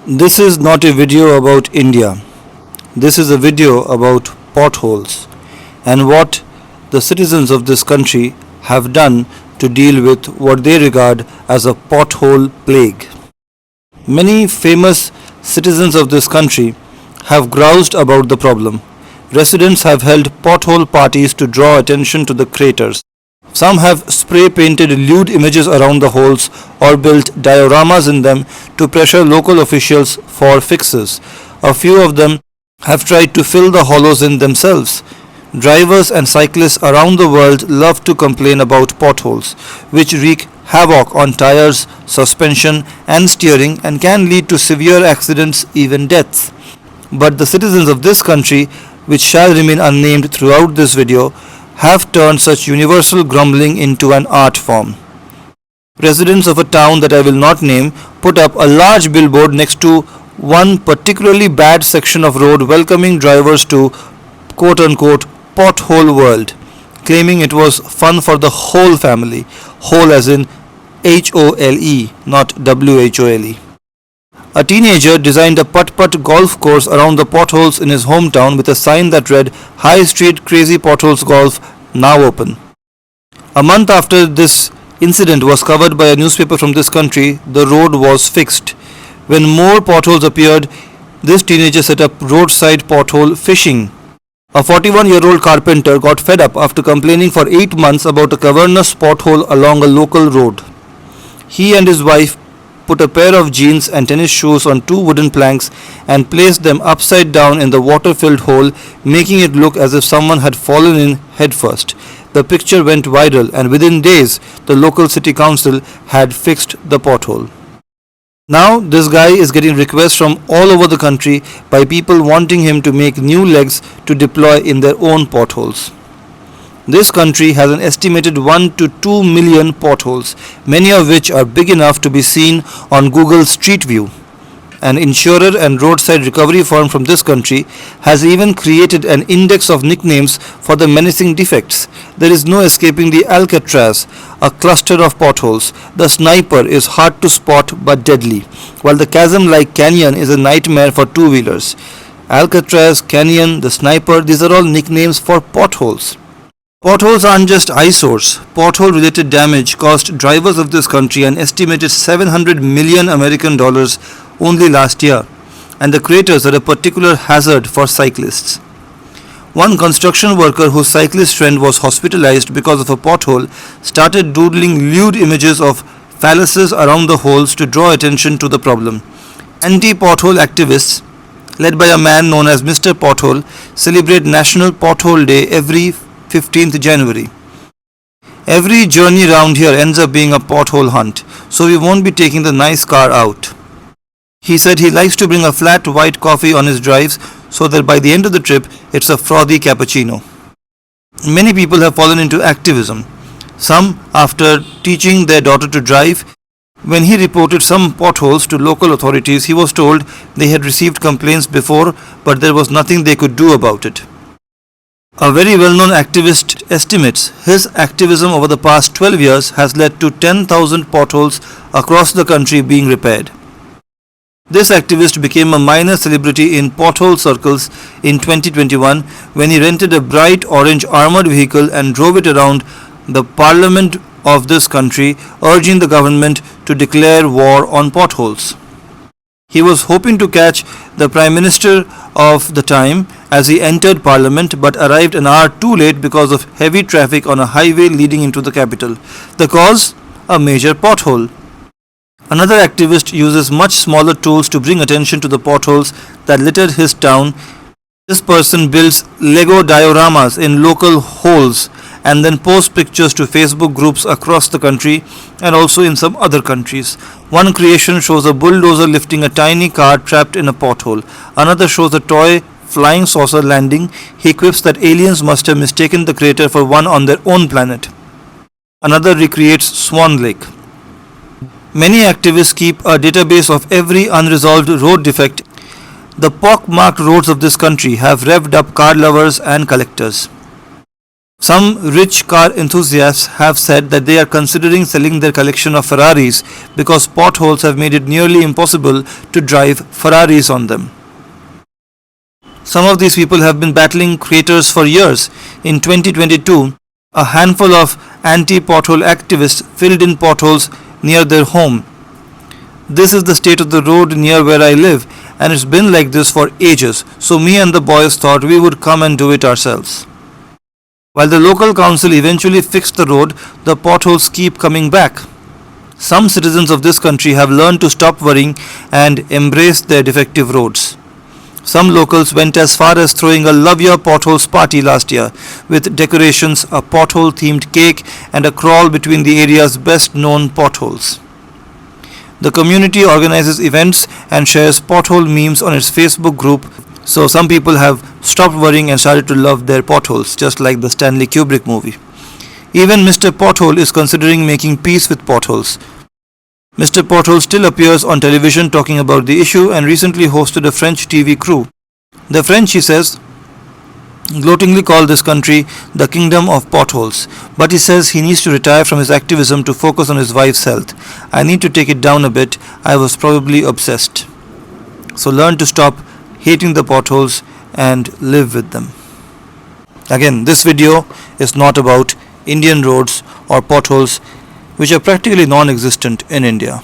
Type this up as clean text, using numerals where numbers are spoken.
This is not a video about India. This is a video about potholes and what the citizens of this country have done to deal with what they regard as a pothole plague. Many famous citizens of this country have groused about the problem. Residents have held pothole parties to draw attention to the craters. Some have spray painted lewd images around the holes or built dioramas in them to pressure local officials for fixes. A few of them have tried to fill the hollows in themselves. Drivers and cyclists around the world love to complain about potholes, which wreak havoc on tires, suspension, and steering and can lead to severe accidents, even deaths. But the citizens of this country, which shall remain unnamed throughout this video, have turned such universal grumbling into an art form. Residents of a town that I will not name put up a large billboard next to one particularly bad section of road welcoming drivers to quote-unquote pothole world, claiming it was fun for the whole family, whole as in H-O-L-E, not W-H-O-L-E. A teenager designed a putt-putt golf course around the potholes in his hometown with a sign that read High Street Crazy Potholes Golf, now open. A month after this incident was covered by a newspaper from this country, the road was fixed. When more potholes appeared, this teenager set up roadside pothole fishing. A 41-year-old carpenter got fed up after complaining for 8 months about a cavernous pothole along a local road. He and his wife put a pair of jeans and tennis shoes on 2 wooden planks and placed them upside down in the water-filled hole, making it look as if someone had fallen in headfirst. The picture went viral, and within days, the local city council had fixed the pothole. Now, this guy is getting requests from all over the country by people wanting him to make new legs to deploy in their own potholes. This country has an estimated 1 to 2 million potholes, many of which are big enough to be seen on Google Street View. An insurer and roadside recovery firm from this country has even created an index of nicknames for the menacing defects. There is no escaping the Alcatraz, a cluster of potholes. The Sniper is hard to spot but deadly, while the chasm-like Canyon is a nightmare for two-wheelers. Alcatraz, Canyon, the Sniper, these are all nicknames for potholes. Potholes aren't just eyesores. Pothole-related damage cost drivers of this country an estimated $700 million American dollars only last year, and the craters are a particular hazard for cyclists. One construction worker whose cyclist friend was hospitalized because of a pothole started doodling lewd images of phalluses around the holes to draw attention to the problem. Anti-pothole activists, led by a man known as Mr. Pothole, celebrate National Pothole Day every 15th January. Every journey round here ends up being a pothole hunt, so we won't be taking the nice car out. He said he likes to bring a flat white coffee on his drives so that by the end of the trip it's a frothy cappuccino. Many people have fallen into activism. Some after teaching their daughter to drive. When he reported some potholes to local authorities, he was told they had received complaints before, but there was nothing they could do about it. A very well-known activist estimates his activism over the past 12 years has led to 10,000 potholes across the country being repaired. This activist became a minor celebrity in pothole circles in 2021 when he rented a bright orange armored vehicle and drove it around the parliament of this country, urging the government to declare war on potholes. He was hoping to catch the Prime Minister of the time as he entered Parliament, but arrived an hour too late because of heavy traffic on a highway leading into the capital. The cause? A major pothole. Another activist uses much smaller tools to bring attention to the potholes that littered his town. This person builds Lego dioramas in local holes and then posts pictures to Facebook groups across the country and also in some other countries. One creation shows a bulldozer lifting a tiny car trapped in a pothole. Another shows a toy flying saucer landing. He quips that aliens must have mistaken the crater for one on their own planet. Another recreates Swan Lake. Many activists keep a database of every unresolved road defect. The pock-marked roads of this country have revved up car lovers and collectors. Some rich car enthusiasts have said that they are considering selling their collection of Ferraris because potholes have made it nearly impossible to drive Ferraris on them. Some of these people have been battling craters for years. In 2022, a handful of anti-pothole activists filled in potholes near their home. This is the state of the road near where I live, and it's been like this for ages, so me and the boys thought we would come and do it ourselves. While the local council eventually fixed the road, the potholes keep coming back. Some citizens of this country have learned to stop worrying and embrace their defective roads. Some locals went as far as throwing a Love Your Potholes party last year, with decorations, a pothole-themed cake, and a crawl between the area's best-known potholes. The community organizes events and shares pothole memes on its Facebook group, so some people have stopped worrying and started to love their potholes, just like the Stanley Kubrick movie. Even Mr. Pothole is considering making peace with potholes. Mr. Pothole still appears on television talking about the issue and recently hosted a French TV crew. The French, he says, gloatingly call this country the kingdom of potholes, but he says he needs to retire from his activism to focus on his wife's health. I need to take it down a bit. I was probably obsessed. So learn to stop hating the potholes and live with them. Again, this video is not about Indian roads or potholes, which are practically non-existent in India.